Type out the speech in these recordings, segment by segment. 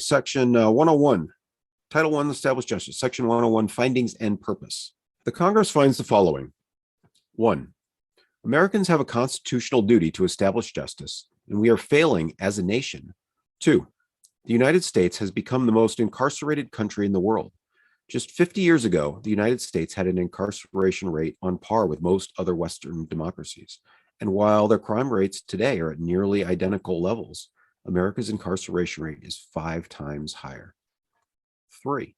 Section 101, Title I, Established Justice, Section 101, Findings and Purpose. The Congress finds the following. 1. Americans have a constitutional duty to establish justice, and we are failing as a nation. 2. The United States has become the most incarcerated country in the world. Just 50 years ago, the United States had an incarceration rate on par with most other Western democracies. And while their crime rates today are at nearly identical levels, America's incarceration rate is 5 times higher. 3.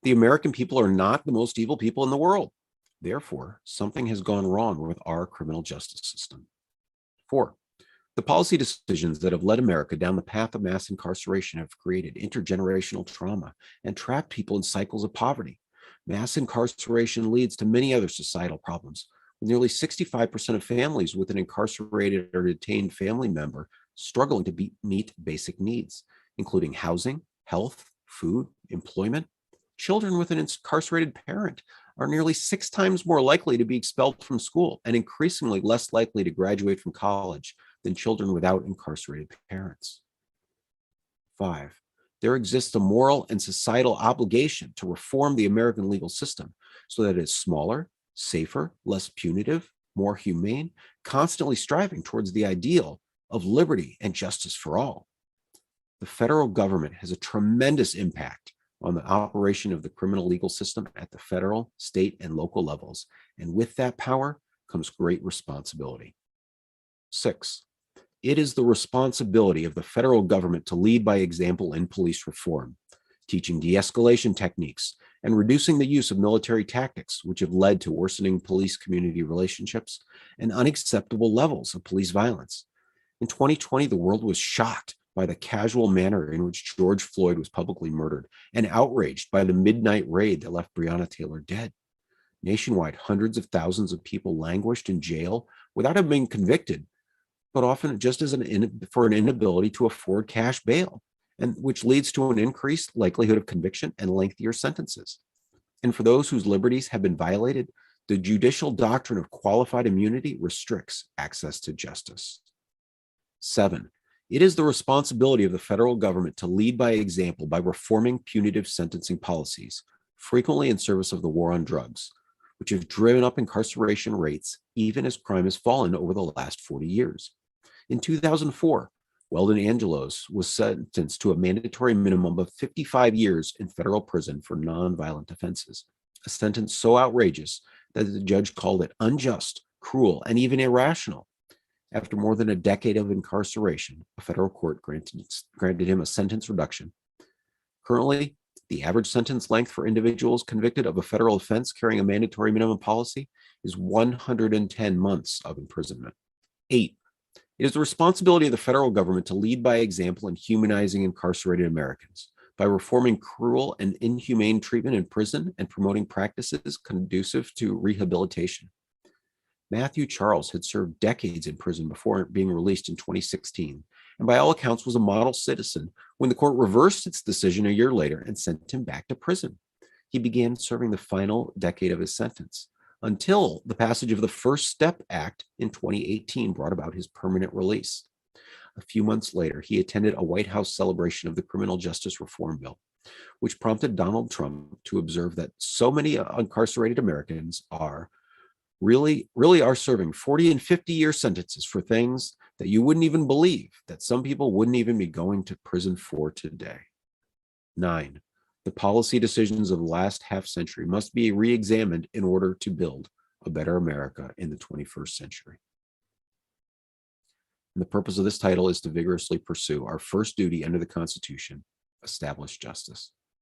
The American people are not the most evil people in the world. Therefore, something has gone wrong with our criminal justice system. 4. The policy decisions that have led America down the path of mass incarceration have created intergenerational trauma and trapped people in cycles of poverty. Mass incarceration leads to many other societal problems, with nearly 65% of families with an incarcerated or detained family member struggling to meet basic needs, including housing, health, food, employment. Children with an incarcerated parent are nearly 6 times more likely to be expelled from school and increasingly less likely to graduate from college than children without incarcerated parents. 5. There exists a moral and societal obligation to reform the American legal system so that it is smaller, safer, less punitive, more humane, constantly striving towards the ideal of liberty and justice for all. The federal government has a tremendous impact on the operation of the criminal legal system at the federal, state, and local levels, and with that power comes great responsibility. 6. It is the responsibility of the federal government to lead by example in police reform, teaching de-escalation techniques and reducing the use of military tactics, which have led to worsening police-community relationships and unacceptable levels of police violence. In 2020, the world was shocked by the casual manner in which George Floyd was publicly murdered and outraged by the midnight raid that left Breonna Taylor dead. Nationwide, hundreds of thousands of people languished in jail without having been convicted, but often just for an inability to afford cash bail, and which leads to an increased likelihood of conviction and lengthier sentences. And for those whose liberties have been violated, the judicial doctrine of qualified immunity restricts access to justice. 7. It is the responsibility of the federal government to lead by example by reforming punitive sentencing policies, frequently in service of the war on drugs, which have driven up incarceration rates even as crime has fallen over the last 40 years. In 2004, Weldon Angelos was sentenced to a mandatory minimum of 55 years in federal prison for nonviolent offenses, a sentence so outrageous that the judge called it unjust, cruel, and even irrational. After more than a decade of incarceration, a federal court granted him a sentence reduction. Currently, the average sentence length for individuals convicted of a federal offense carrying a mandatory minimum policy is 110 months of imprisonment. 8. It is the responsibility of the federal government to lead by example in humanizing incarcerated Americans by reforming cruel and inhumane treatment in prison and promoting practices conducive to rehabilitation. Matthew Charles had served decades in prison before being released in 2016, and by all accounts was a model citizen when the court reversed its decision a year later and sent him back to prison. He began serving the final decade of his sentence until the passage of the First Step Act in 2018 brought about his permanent release. A few months later, he attended a White House celebration of the criminal justice reform bill, which prompted Donald Trump to observe that so many incarcerated Americans really are serving 40 and 50-year sentences for things that you wouldn't even believe that some people wouldn't even be going to prison for today. 9. The policy decisions of the last half century must be re-examined in order to build a better America in the 21st century. And the purpose of this title is to vigorously pursue our first duty under the Constitution, establish justice.